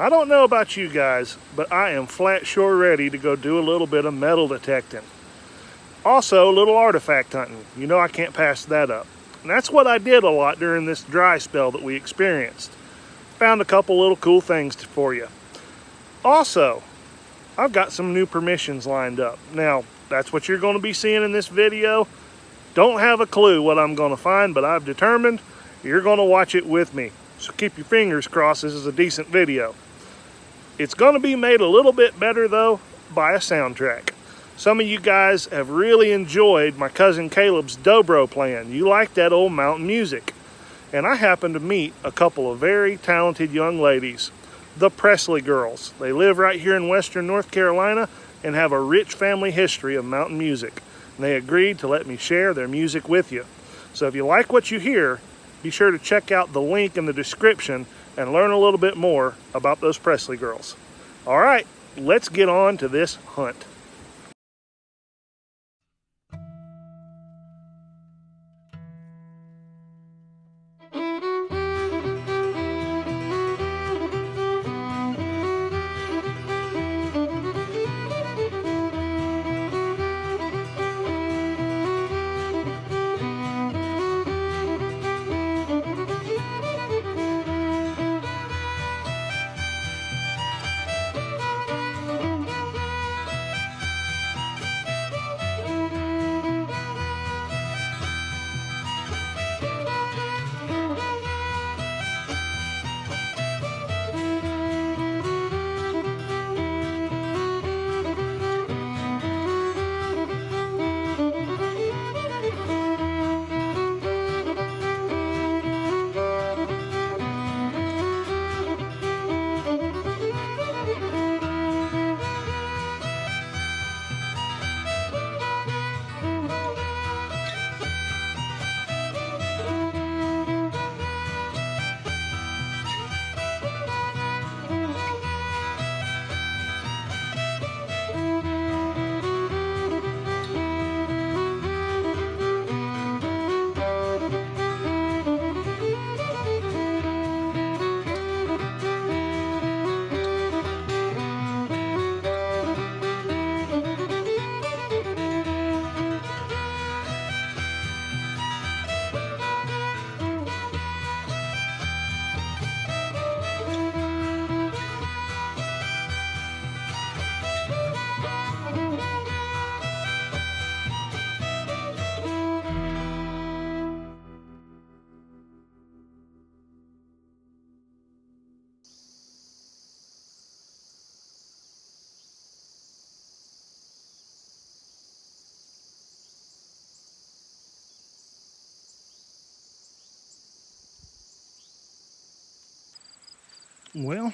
I don't know about you guys, but I am flat sure ready to go do a little bit of metal detecting. Also, a little artifact hunting. You know I can't pass that up. And that's what I did a lot during this dry spell that we experienced. Found a couple little cool things for you. Also, I've got some new permissions lined up. Now, that's what you're going to be seeing in this video. Don't have a clue what I'm going to find, but I've determined you're going to watch it with me. So keep your fingers crossed this is a decent video. It's going to be made a little bit better though by a soundtrack. Some of you guys have really enjoyed my cousin Caleb's dobro playing. You like that old mountain music. And I happened to meet a couple of very talented young ladies, the Pressley Girls. They live right here in western North Carolina and have a rich family history of mountain music. And they agreed to let me share their music with you. So if you like what you hear, be sure to check out the link in the description and learn a little bit more about those Pressley Girls. All right, let's get on to this hunt. Well,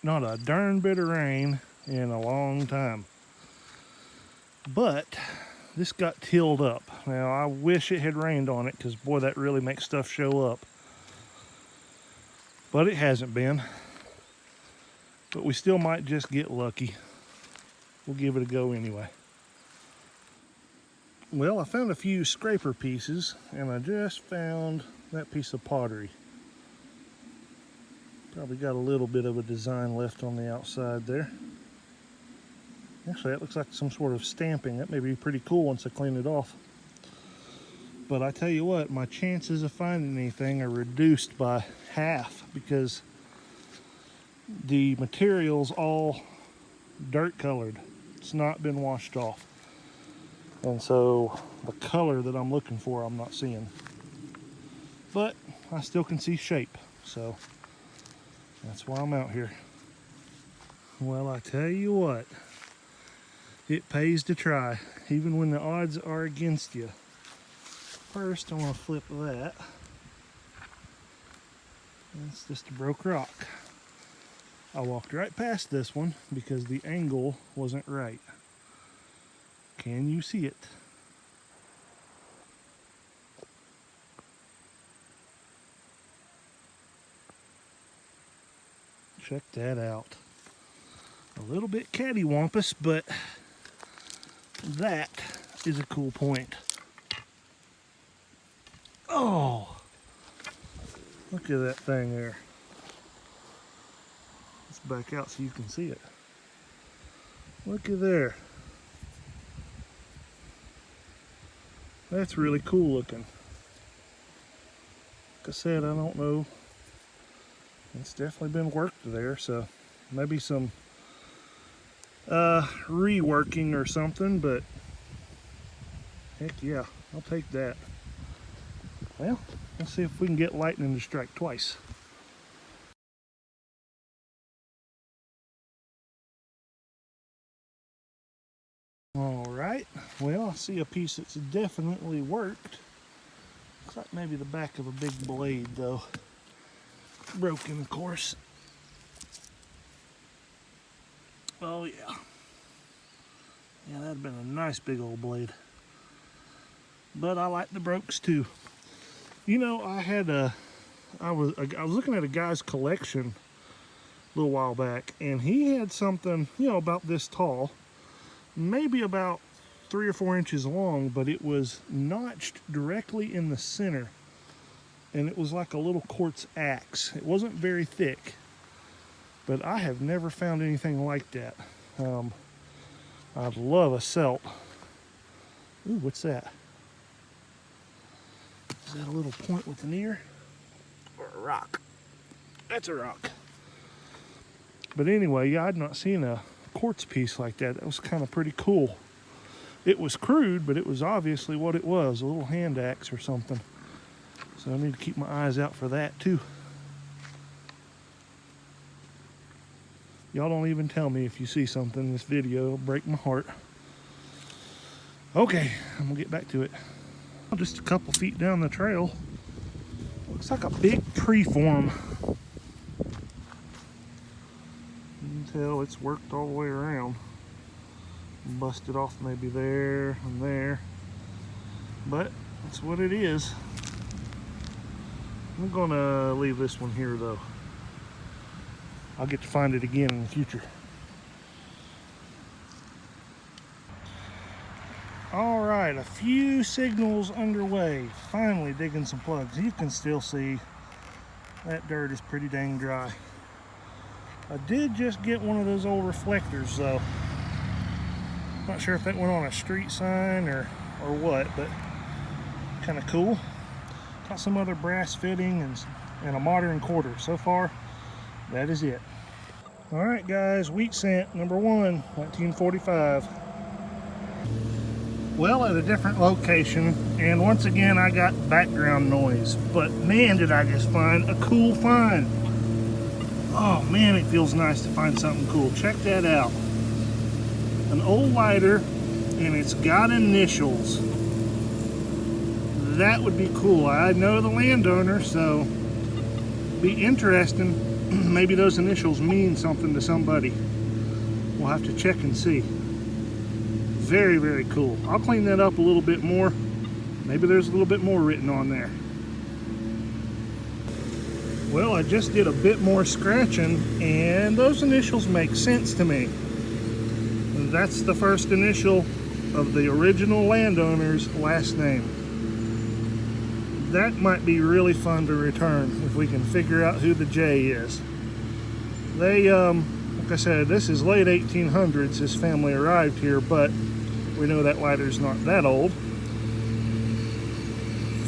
not a darn bit of rain in a long time. But this got tilled up. Now, I wish it had rained on it because, boy, that really makes stuff show up. But it hasn't been. But we still might just get lucky. We'll give it a go anyway. Well, I found a few scraper pieces, and I just found that piece of pottery. Probably got a little bit of a design left on the outside there. Actually, that looks like some sort of stamping. That may be pretty cool once I clean it off. But I tell you what, my chances of finding anything are reduced by half because the material's all dirt colored. It's not been washed off. And so the color that I'm looking for, I'm not seeing. But I still can see shape, so that's why I'm out here. Well, I tell you what, It pays to try, even when the odds are against you. First, I want to flip that. It's just a broke rock. I walked right past this one because the angle wasn't right. Can you see it? Check that out. A little bit cattywampus, but that is a cool point. Oh, look at that thing there. Let's back out so you can see it. Look at there. That's really cool looking. Like I said, I don't know. It's definitely been worked there, so maybe some reworking or something, but heck yeah, I'll take that. Well, let's see if we can get lightning to strike twice. All right, well, I see a piece that's definitely worked. Looks like maybe the back of a big blade though. Broken, of course. Oh yeah. Yeah, that'd have been a nice big old blade. But I like the brokes too. You know, I was looking at a guy's collection a little while back, and he had something, you know, about this tall, maybe about 3 or 4 inches long, but it was notched directly in the center, and it was like a little quartz axe. It wasn't very thick, but I have never found anything like that. I'd love a celt. Ooh, what's that? Is that a little point with an ear? Or a rock? That's a rock. But anyway, yeah, I'd not seen a quartz piece like that. That was kind of pretty cool. It was crude, but it was obviously what it was, a little hand axe or something. So I need to keep my eyes out for that too. Y'all don't even tell me if you see something in this video. It'll break my heart. Okay, I'm gonna get back to it. Just a couple feet down the trail. Looks like a big preform. You can tell it's worked all the way around. Busted off maybe there and there. But that's what it is. I'm gonna leave this one here though. I'll get to find it again in the future. All right, a few signals underway. Finally digging some plugs. You can still see that dirt is pretty dang dry. I did just get one of those old reflectors though. Not sure if that went on a street sign or what, but kind of cool. Got some other brass fitting and a modern quarter. So far, that is it. All right, guys, wheat cent number 1, 1945. Well, at a different location, and once again I got background noise, but man, did I just find a cool find. Oh man, it feels nice to find something cool. Check that out. An old lighter, and it's got initials. That would be cool. I know the landowner, so be interesting. Maybe those initials mean something to somebody. We'll have to check and see. Very, very cool. I'll clean that up a little bit more. Maybe there's a little bit more written on there. Well, I just did a bit more scratching, and those initials make sense to me. That's the first initial of the original landowner's last name. That might be really fun to return if we can figure out who the J is. They, like I said, this is late 1800s. His family arrived here, but we know that lighter's not that old.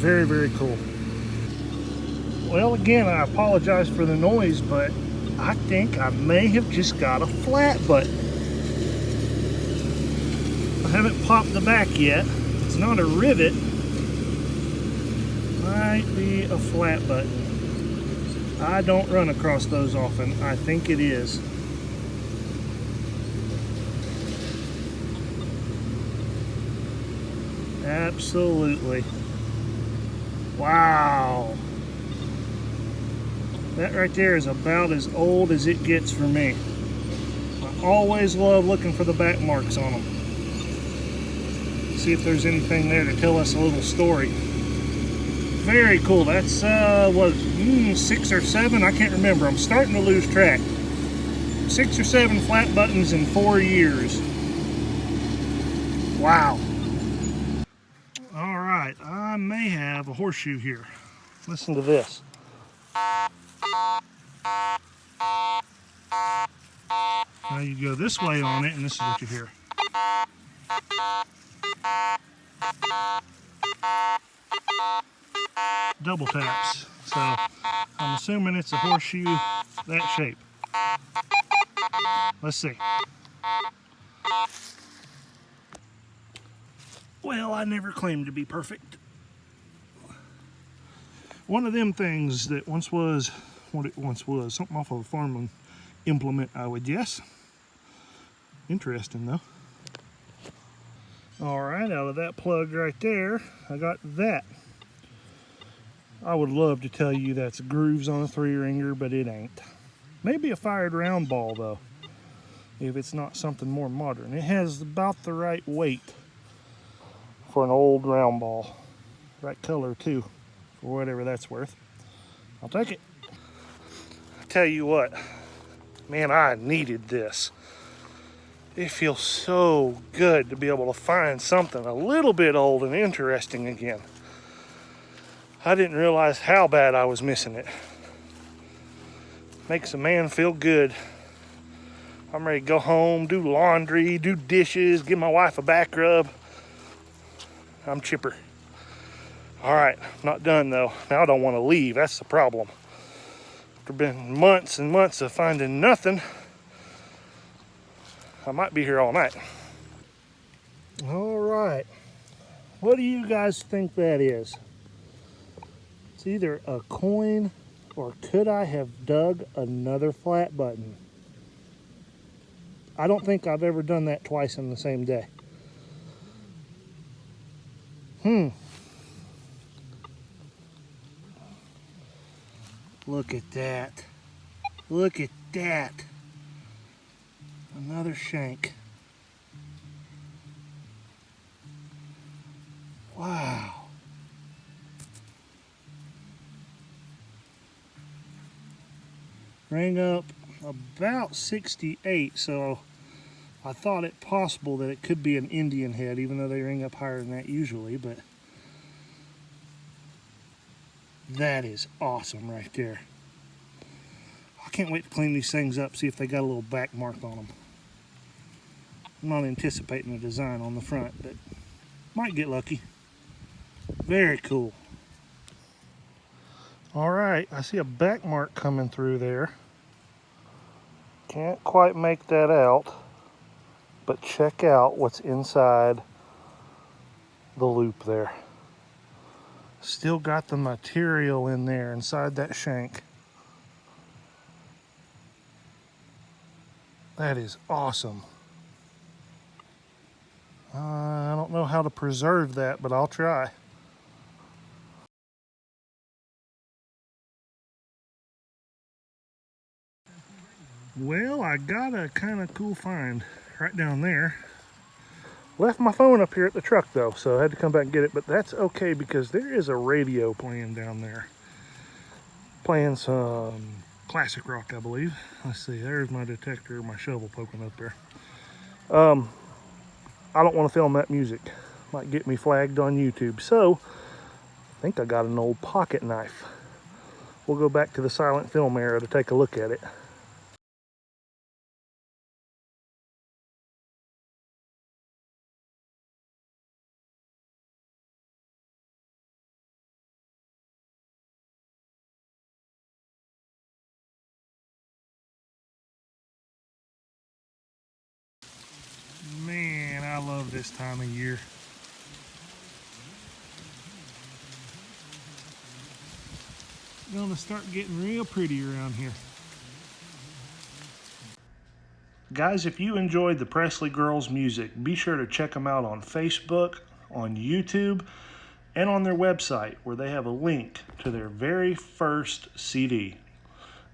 Very, very cool. Well, again, I apologize for the noise, but I think I may have just got a flat button. I haven't popped the back yet. It's not a rivet. Might be a flat button. I don't run across those often. I think it is. Absolutely. Wow. That right there is about as old as it gets for me. I always love looking for the back marks on them. See if there's anything there to tell us a little story. Very cool. That's what, 6 or 7? I can't remember. I'm starting to lose track. 6 or 7 flat buttons in 4 years. Wow. All right, I may have a horseshoe here. Listen to this. Now you go this way on it, and this is what you hear. Double taps. So I'm assuming it's a horseshoe that shape. Let's see. Well, I never claimed to be perfect. One of them things that once was what it once was, something off of a farming implement, I would guess. Interesting though. All right, out of that plug right there, I got that. I would love to tell you that's grooves on a 3-ringer, but it ain't. Maybe a fired round ball though, if it's not something more modern. It has about the right weight for an old round ball. Right color too, for whatever that's worth. I'll take it. I tell you what, man, I needed this. It feels so good to be able to find something a little bit old and interesting again. I didn't realize how bad I was missing it. Makes a man feel good. I'm ready to go home, do laundry, do dishes, give my wife a back rub. I'm chipper. All right, not done though. Now I don't want to leave, that's the problem. After been months and months of finding nothing, I might be here all night. All right, what do you guys think that is? It's either a coin or could I have dug another flat button? I don't think I've ever done that twice in the same day. Look at that. Look at that. Another shank. Wow. Rang up about 68, so I thought it possible that it could be an Indian head, even though they ring up higher than that usually, but that is awesome right there. I can't wait to clean these things up, see if they got a little back mark on them. I'm not anticipating a design on the front, but might get lucky. Very cool. All right, I see a back mark coming through there. Can't quite make that out, but check out what's inside the loop there. Still got the material in there inside that shank. That is awesome. I don't know how to preserve that, but I'll try. Well, I got a kind of cool find right down there. Left my phone up here at the truck though, so I had to come back and get it, but that's okay because there is a radio playing down there. Playing some classic rock, I believe. Let's see, there's my detector, my shovel poking up there. I don't want to film that music. Might get me flagged on YouTube. So, I think I got an old pocket knife. We'll go back to the silent film era to take a look at it. Man, I love this time of year. Gonna start getting real pretty around here. Guys, if you enjoyed the Pressley Girls music, be sure to check them out on Facebook, on YouTube and on their website, where they have a link to their very first CD.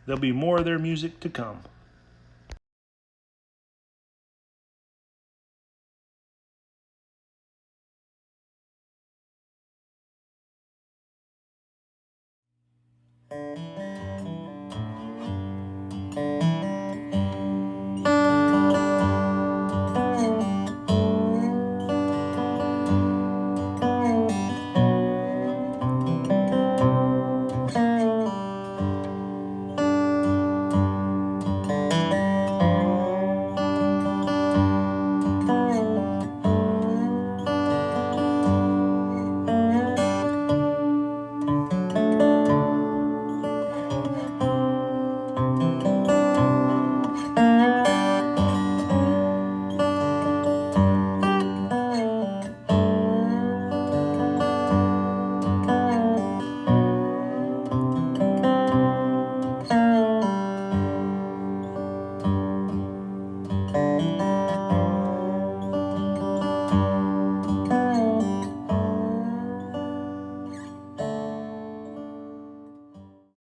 There'll be more of their music to come.